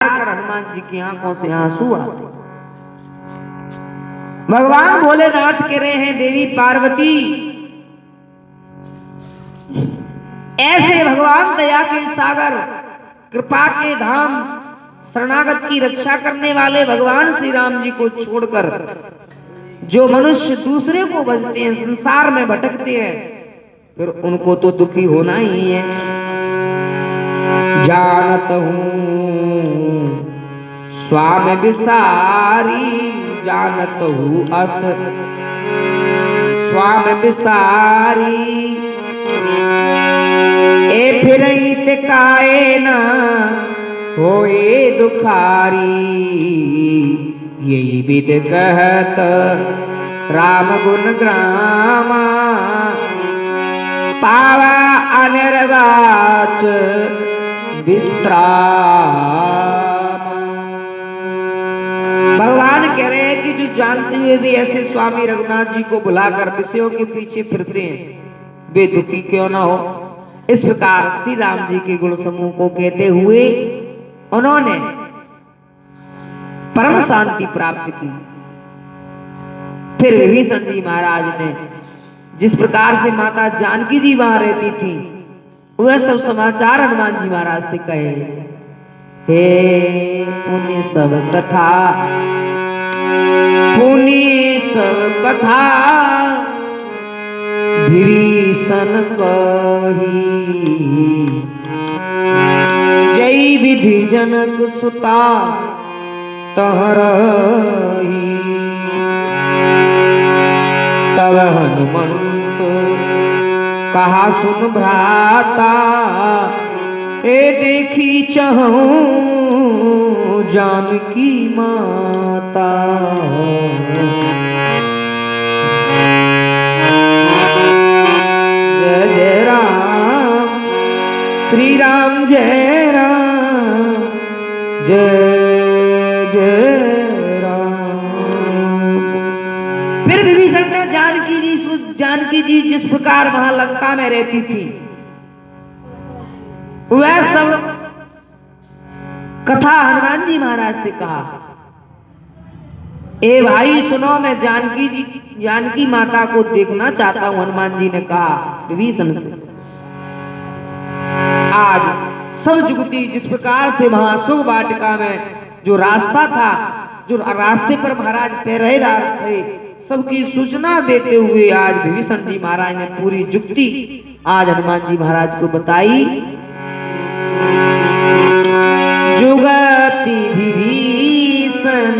कर हनुमान जी की आंखों से आंसू आते। भगवान भोलेनाथ कह रहे हैं, देवी पार्वती, ऐसे भगवान दया के सागर, कृपा के धाम, शरणागत की रक्षा करने वाले भगवान श्री राम जी को छोड़कर जो मनुष्य दूसरे को भजते हैं, संसार में भटकते हैं, फिर उनको तो दुखी होना ही है। जानत हूं स्वामी बिसारी, जानत हूं अस स्वामी बिसारी, ए फिर काए न होए दुखारी, यही विद कहत राम गुण ग्रामा, पावा अनिर्वाच विश्राम। भगवान कह रहे हैं कि जो जानते हुए भी ऐसे स्वामी रघुनाथ जी को बुलाकर विषयों के पीछे फिरते हैं, वे दुखी क्यों ना हो। इस प्रकार श्री राम जी के गुण समूह को कहते हुए उन्होंने परम शांति प्राप्त की। फिर विभीषण जी महाराज ने जिस प्रकार से माता जानकी जी वहां रहती थी, वह सब समाचार हनुमान जी महाराज से कहे। हे पुण्य सब कथा, पुण्य सब कथा, विभीषण कही, जय विधि जनक सुता तहरही। तब हनुमंत कहा सुन भ्राता, ए देखी चहूं जानकी माता। जय जय राम श्री राम, जय राम जय जय राम। फिर विभीषण ने जानकी जी जिस प्रकार वहां लंका में रहती थी, वह सब कथा हनुमान जी महाराज से कहा। ए भाई सुनो, मैं जानकी माता को देखना चाहता हूं। हनुमान जी ने कहा विभीषण से, आज सब जुगती जिस प्रकार से वहां सुख वाटिका में जो रास्ता था, जो रास्ते पर महाराज पहरेदार थे, सबकी सूचना देते हुए आज विभीषण जी महाराज ने पूरी जुक्ति आज हनुमान जी महाराज को बताई। जुगति विभीषण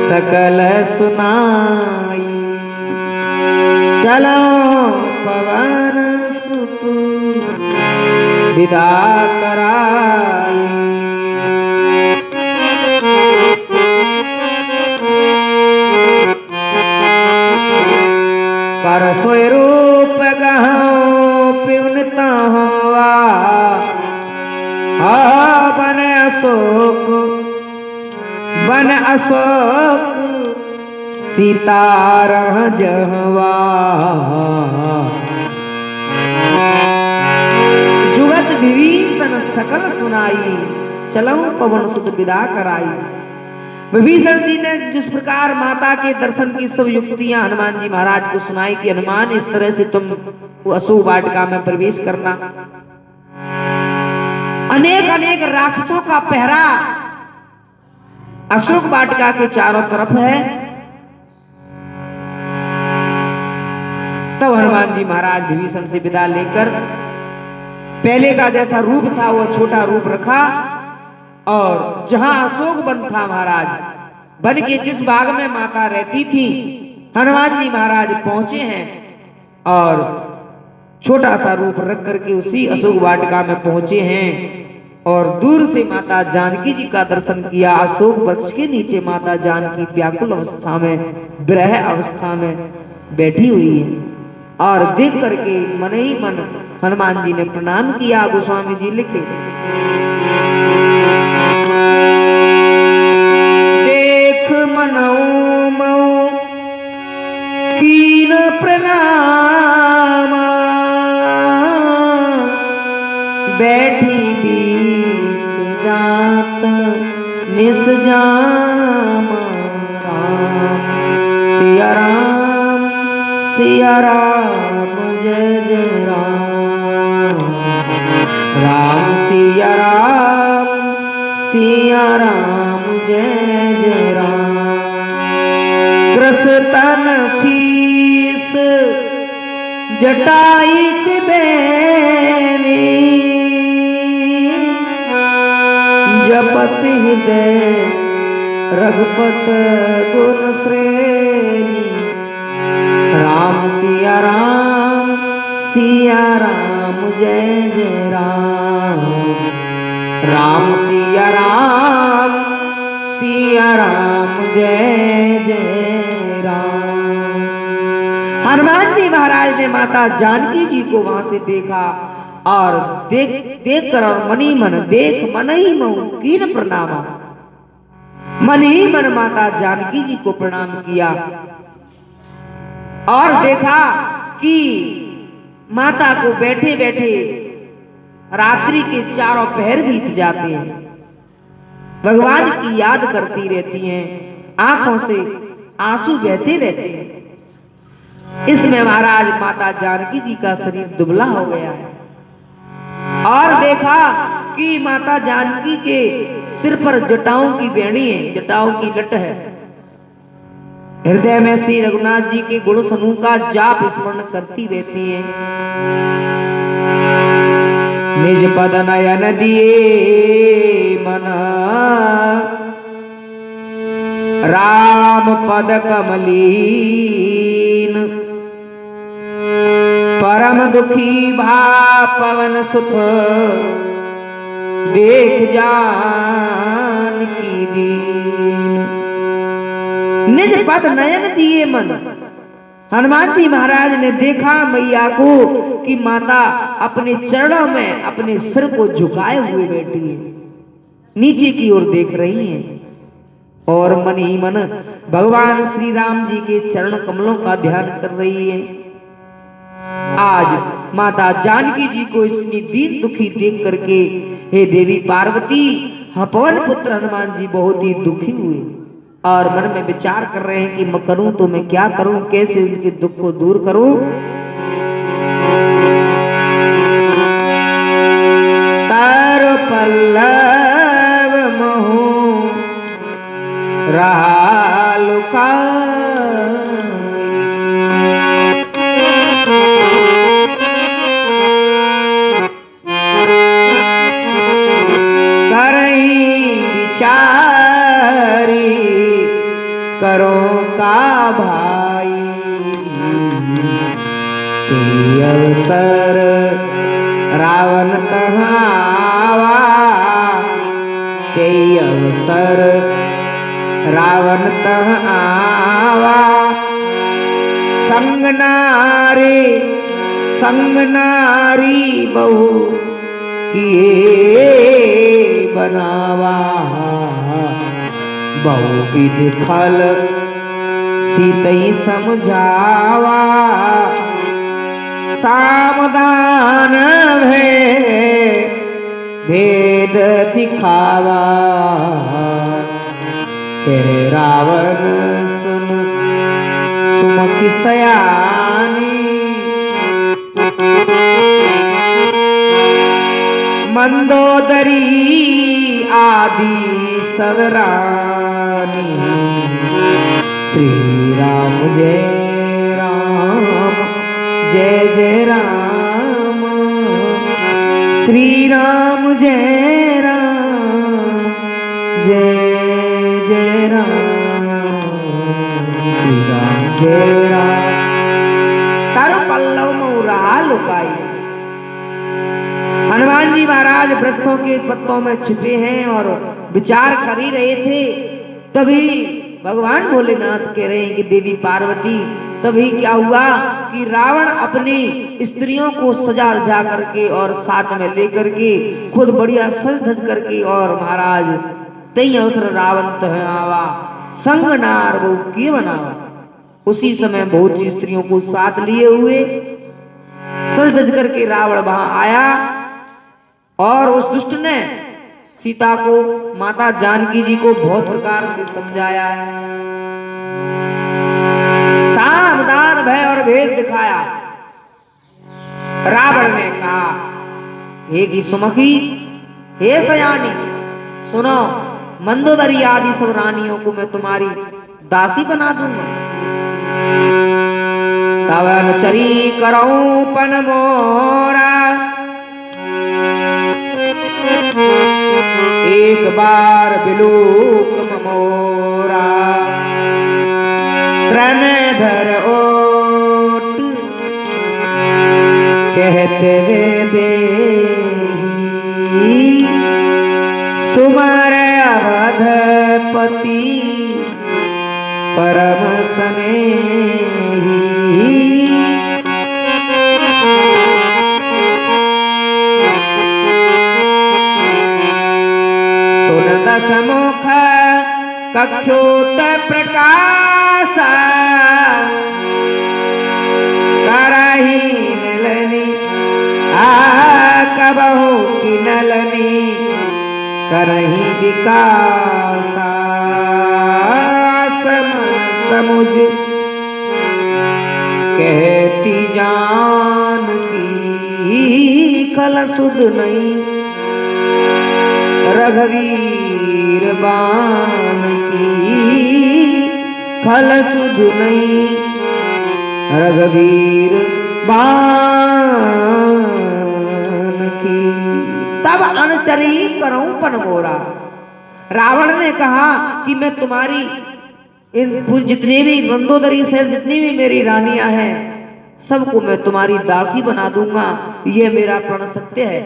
सकल सुनाई, चलो पवन सुत विदा कराई। कर सोय रूप गहो प्युनता हुआ, बन अशोक सीता रह जहवा। जुगत विभीषण सकल सुनाई, चलऊं पवन सुत विदा कराई। विभीषण जी ने जिस प्रकार माता के दर्शन की सब युक्तियां हनुमान जी महाराज को सुनाई कि हनुमान इस तरह से तुम अशोक वाटिका में प्रवेश करना। अनेक अनेक राक्षसों का पहरा अशोक वाटिका के चारों तरफ है। तब हनुमान जी महाराज विभीषण से विदा लेकर पहले का जैसा रूप था वो छोटा रूप रखा, और जहां अशोक वन था महाराज, वन के जिस बाग में माता रहती थी, हनुमान जी महाराज पहुंचे हैं और छोटा सा रूप रख करके उसी अशोक वाटिका में पहुंचे हैं। और दूर से माता जानकी जी का दर्शन किया। अशोक वृक्ष के नीचे माता जानकी व्याकुल अवस्था में, विरह अवस्था में बैठी हुई है, और देख करके मन ही मन हनुमान जी ने प्रणाम किया। गोस्वामी जी लिखे, देख मनऊ मऊ कीन प्रणाम, बैठी बीत निसजाम राम सिया राम सिया राम जय जय राम राम सिया राम जय जय राम कृष्ण शीस जटाई के बेनी जपत हृदय रघुपत गुण श्रेणी राम सिया राम जय जय राम राम सिया राम जय जय राम। हनुमान जी महाराज ने माता जानकी जी को वहां से देखा और देख कर और मनी मन देख मन ही मऊ कीन प्रणामा मन ही मन माता जानकी जी को प्रणाम किया और देखा कि माता को बैठे बैठे रात्रि के चारों पहर बीत जाते हैं, भगवान की याद करती रहती हैं, आंखों से आंसू बहते रहते हैं। इसमें महाराज माता जानकी जी का शरीर दुबला हो गया है और देखा कि माता जानकी के सिर पर जटाओं की बेणी है, जटाओं की लट है। हृदय में श्री रघुनाथ जी के गुण समूह का जाप स्मरण करती रहती है। निज पद नयन दिए मन राम पद कमलीन परम दुखी भा पवन सुत देख जान की दीन निज पद नयन दिए मन। हनुमान जी महाराज ने देखा मैया को कि माता अपने चरणों में अपने सिर को झुकाए हुए बैठी है, नीचे की ओर देख रही है और मन ही मन भगवान श्री राम जी के चरण कमलों का ध्यान कर रही है। आज माता जानकी जी को इतनी दीन दुखी देख करके हे देवी पार्वती पवन पुत्र हनुमान जी बहुत ही दुखी हुए और मन में विचार कर रहे हैं कि मैं करूं तो मैं क्या करूं, कैसे उनके दुख को दूर करूं। तार पल्लव महु रहा लुका करो का भाई ते अवसर रावण तहावा ते अवसर रावण तहावा संग नारी बहु किए बनावा बहुविध फल सीतई समझावा सावधान भेद दिखावा कह रावण सुन सुमुखी सयानी मंदोदरी आदि सवरानी श्री राम जय जय राम श्री राम जय जय राम श्री राम जय राम। तारो पल्लव मऊरा लुकाई। हनुमान जी महाराज वृक्षों के पत्तों में छिपे हैं और विचार कर ही रहे थे, तभी भगवान भोलेनाथ कह रहे हैं कि देवी पार्वती तभी क्या हुआ कि रावण अपनी स्त्रियों को सजा जा करके और साथ में लेकर के खुद बढ़िया सज धज करके और महाराज तई अवसर रावण तह आवा संग नार वो के बनावा। उसी समय बहुत सी स्त्रियों को साथ लिए हुए सज धज करके रावण वहां आया और उस दुष्ट ने सीता को, माता जानकी जी को बहुत प्रकार से समझाया है, सावधान भय और भेद दिखाया। रावण ने कहा, हे की सुमुखी, हे सयानी, सुनो, मंदोदरी आदि सब रानियों को मैं तुम्हारी दासी बना दूंगा। तब अनुचरी करऊं पन मोरा, एक बार बिलूक ममोरा। त्रनधर ओट कहते वे देही, सुमर अवधपति परम स्नेही। सुन दसमुख कख्योत प्रकाश, करही मिलनी कबहु की नलनी, करही विकासा। समुझ कहती जानकी, कल सुध नहीं रघुवीर बान की, खल सुध नहीं रघुवीर बान की। तब अनुचरी करऊं पन मोरा। रावण ने कहा कि मैं तुम्हारी इन जितने भी मंदोदरी से जितनी भी मेरी रानियां हैं, सबको मैं तुम्हारी दासी बना दूंगा, ये मेरा प्रण सत्य है।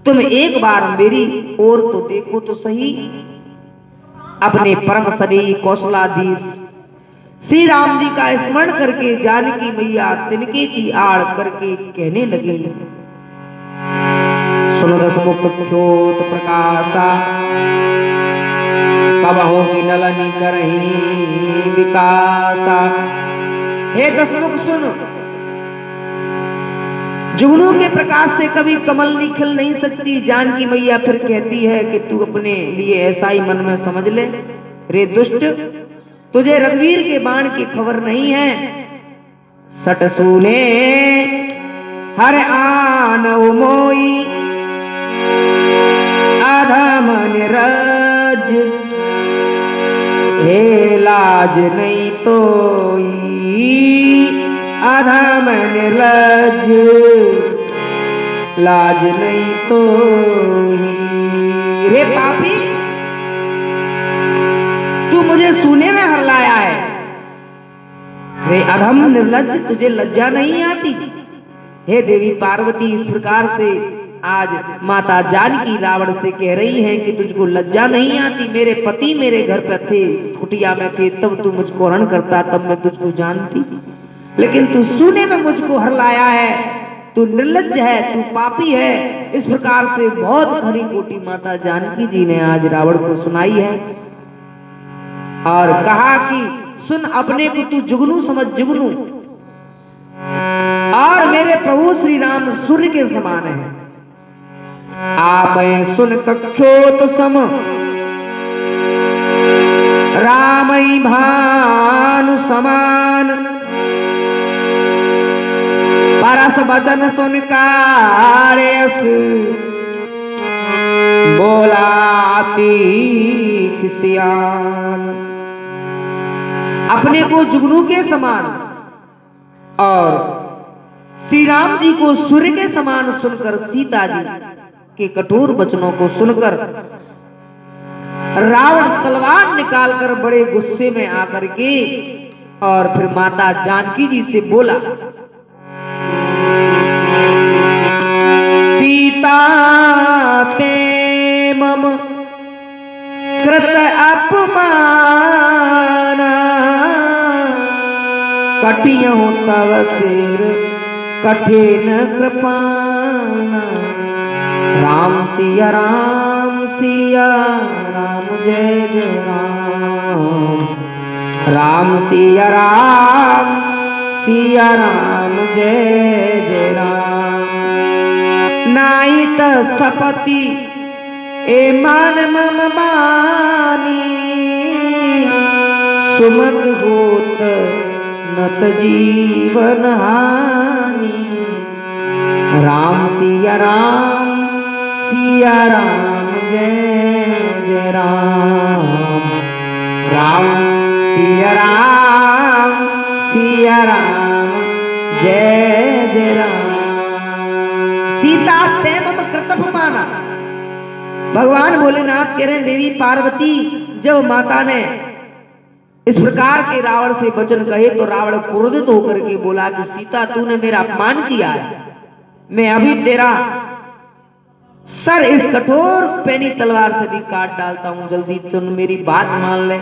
तुम एक बार मेरी ओर तो देखो तो सही। अपने परम सनी कौशलाधीश श्री राम जी का स्मरण करके जानकी मैया तिनके की आड़ करके कहने लगी, सुनो दसमुख ख्योत प्रकाशा, कबहु की नलनी करही विकासा। हे दसमुख सुन, जुगनू के प्रकाश से कभी कमल निखिल नहीं सकती। जानकी मैया फिर कहती है कि तू अपने लिए ऐसा ही मन में समझ ले। रे दुष्ट, तुझे रघुवीर के बाण की खबर नहीं है। सट सूले हर आनव मोई, अधम निरज, हे लाज नहीं तोई, अधम निर्लज, लाज नहीं तोई। रे पापी, तू मुझे सूने में हरलाया है। रे अधम निर्लज, तुझे लज्जा नहीं आती। हे देवी पार्वती, इस प्रकार से आज माता जानकी रावण से कह रही है कि तुझको लज्जा नहीं आती। मेरे पति मेरे घर पर थे, कुटिया में थे, तब तू मुझको हरण करता, तब मैं तुझको जानती, लेकिन तू सूने में मुझको हरलाया है। तू निर्लज्ज है, तू पापी है। इस प्रकार से बहुत खरी कोटि माता जानकी जी ने आज रावण को सुनाई है और कहा कि सुन, अपने को तू जुगनू समझ, जुगनू, और मेरे प्रभु श्री राम सूर्य के समान है। आप सुन कख्योत सम, रामई भानु समान, परस वचन सुन कार्यस, बोला तीख सियान। अपने को जुगनू के समान और श्री राम जी को सूर्य के समान सुनकर, सीता जी के कठोर वचनों को सुनकर रावण तलवार निकालकर बड़े गुस्से में आकर के और फिर माता जानकी जी से बोला, सीता ते मम कृत अपमाना, कटियहु तव सिर कठिन कृपाना। राम सिया राम, सिया राम जय जय राम, राम सिया राम, सिया राम जय जय राम। नाई त सपति ए मान मम बानी सुमत होत नत जीवन हानि। राम सिया राम जय जय राम। राम सिया राम जय जय राम। सीता ते मम कृतप माना। भगवान भोलेनाथ कह रहे देवी पार्वती जब माता ने इस प्रकार के रावण से वचन कहे तो रावण क्रोधित होकर के बोला कि सीता तूने मेरा अपमान किया है, मैं अभी तेरा सर इस कठोर पैनी तलवार से भी काट डालता हूं, जल्दी तुम मेरी बात मान ले।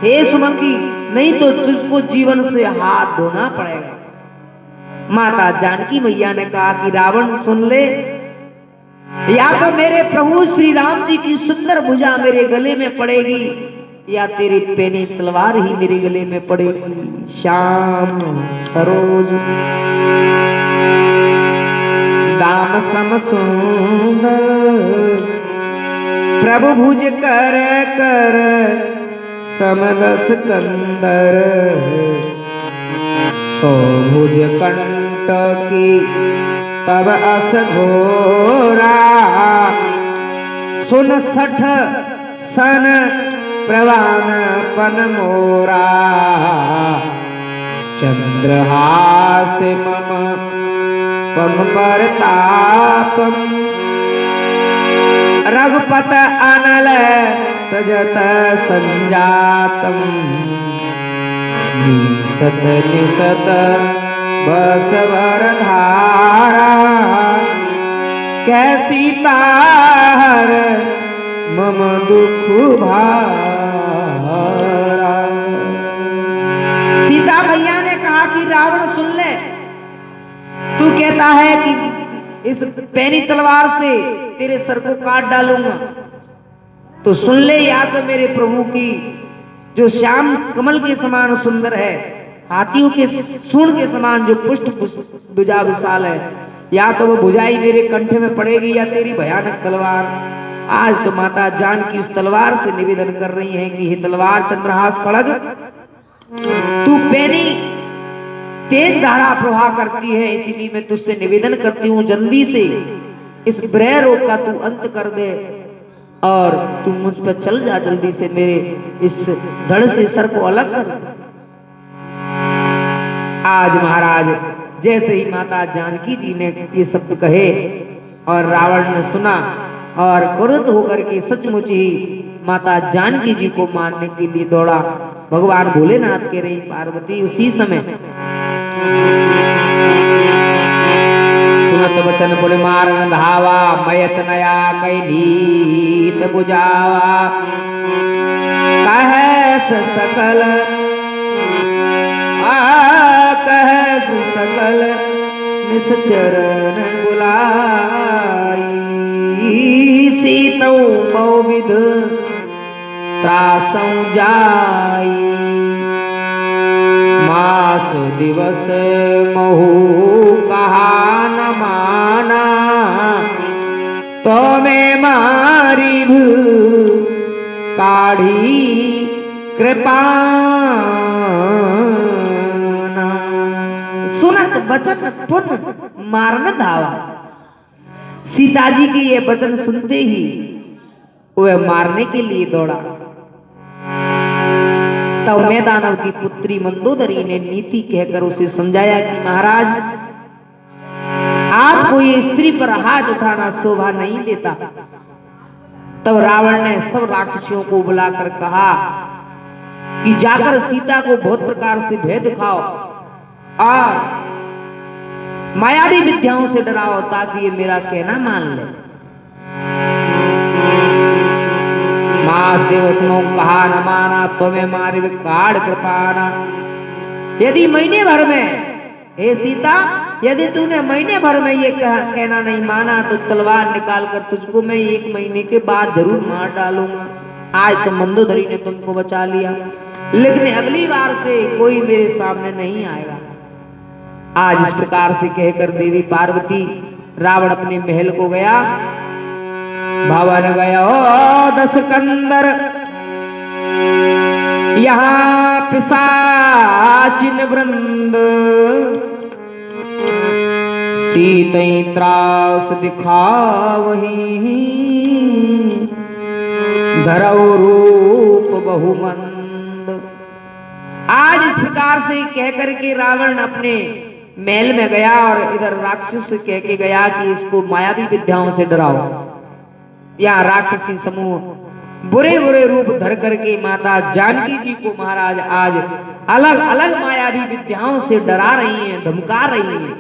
हे सुमंकी, नहीं तो तुझको जीवन से हाथ धोना पड़ेगा। माता जानकी मैया ने कहा कि रावण सुन ले, या तो मेरे प्रभु श्री राम जी की सुंदर भुजा मेरे गले में पड़ेगी या तेरी पैनी तलवार ही मेरे गले में पड़ेगी। श्याम सरोज दाम सम सुंदर प्रभु भुज कर कर समदस कंदर। सो भुज कंटकी तब अस घोरा। सुन 60 सन प्रवान पन मोरा। चंद्रहास मम पम परतापम। रघुपत अनल सजत संजातम। निसत निसत बसवर धारा। कैसी तार मम दुख भारा। सीता मैया ने कहा कि रावण सुन ले, तू कहता है कि इस पैनी तलवार से तेरे सर को काट डालूंगा, तो सुन ले, या तो मेरे प्रभु की जो श्याम कमल के समान सुंदर है, हाथियों के सूंड के समान जो पुष्ट भुजा विशाल है, या तो वो भुजाई मेरे कंठे में पड़ेगी या तेरी भयानक तलवार। आज तो माता जानकी उस तलवार से निवेदन कर रही है कि हे तलवार चंद्रहास खड़ग, तू पैनी तेज धारा प्रवाह करती है, इसीलिए मैं तुझसे निवेदन करती हूँ जल्दी से इस ब्रह रोग का तू अंत कर दे और तू मुझ पर चल जा, जल्दी से मेरे इस धड़ से सर को अलग कर दे। आज महाराज जैसे ही माता जानकी जी ने ये शब्द कहे और रावण ने सुना और क्रोधित होकर के सचमुच ही माता जानकी जी को मारने के लिए दौड़ा। भगवान भोलेनाथ कह रही पार्वती उसी समय सुनत वचन बोले मारन धावा। मयत नया कैलीत बुझावा। कहस सकल कहस सकल निश्चरण बुलाई। सीतौ बहुविध त्रासौ जाई। मास दिवस महु कहा न माना। तो मैं मारी भू काढ़ी कृपा। सुनत बचन पुन मारन धावा। सीता जी के ये वचन सुनते ही वह मारने के लिए दौड़ा। तब मैदानव की पुत्री मंदोदरी ने नीति कहकर उसे समझाया कि महाराज आपको ये स्त्री पर हाथ उठाना शोभा नहीं देता। तब रावण ने सब राक्षसियों को बुलाकर कहा कि जाकर सीता को बहुत प्रकार से भय दिखाओ और मायावी विद्याओं से डराओ ताकि ये मेरा कहना मान ले। मास दिवस नो कहा न माना तो मैं मारे काढ़ कृपाना। यदि महीने भर में हे सीता, यदि तूने महीने भर में ये कहना नहीं माना तो तलवार निकाल कर तुझको मैं 1 महीने के बाद जरूर मार डालूंगा। आज तो मंदोदरी ने तुमको बचा लिया, लेकिन अगली बार से कोई मेरे सामने नहीं आएगा। आज इस प्रकार से कहकर देवी पार्वती रावण अपने महल को गया भवन गयो दस कंदर, यहाँ पिशाचिन वृंद, सीतई त्रास दिखावही, धरौ रूप बहुमंद। आज इस प्रकार से कह करके रावण अपने महल में गया और इधर राक्षस से कह के गया कि इसको मायावी विद्याओं से डराओ। यहाँ राक्षसी समूह बुरे बुरे रूप धर करके माता जानकी जी को महाराज आज अलग अलग मायावी विद्याओं से डरा रही हैं, धमका रही हैं।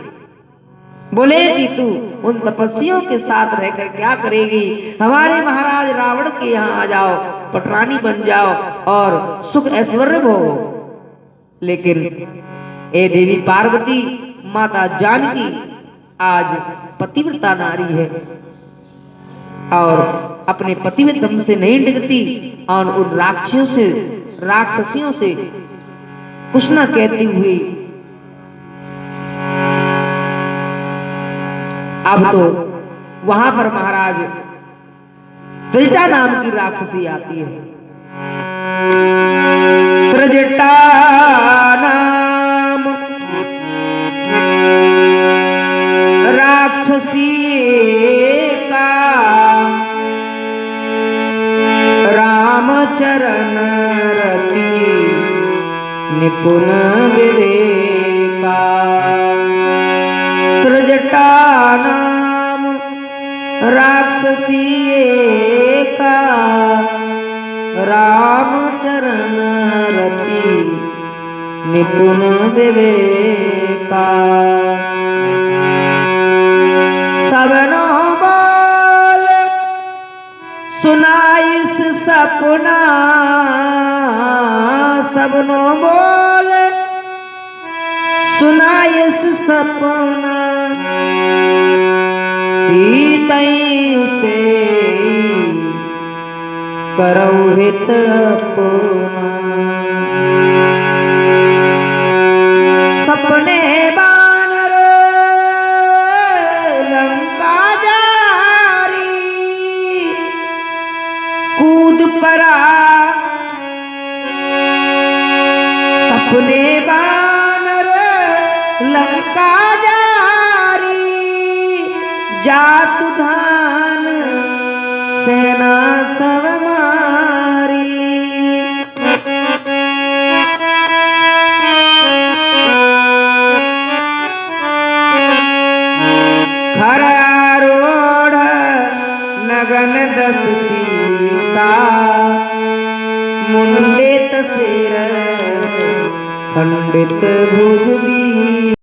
बोले कि तू उन तपस्वियों के साथ रहकर क्या करेगी, हमारे महाराज रावण के यहाँ आ जाओ, पटरानी बन जाओ और सुख ऐश्वर्य भोगो। लेकिन ए देवी पार्वती, माता जानकी आज पतिव्रता नारी है और अपने पतिव्रत दम से नहीं डिगती और उन राक्षसियों से कुछ न कहती हुई अब तो वहां पर महाराज त्रिजटा नाम की राक्षसी आती है। त्रिजटा नाम राक्षसी का, रामचरण रति निपुण विवेका। त्रिजटा नाम राक्षसी का, रामचरण रति निपुण विवेका। सबनो बोल सुनाइस सपना, सबनो बोल सुनाइस सपना, सीतई से करौ हित अपना। सपने बानर लंका जारी, कूद पड़ा सपने बानर लंका जारी, जातु धान सेना सब मारी। खरारोढ़ नगन दस सीसा, मुंडित सिर खंडित भुज भी।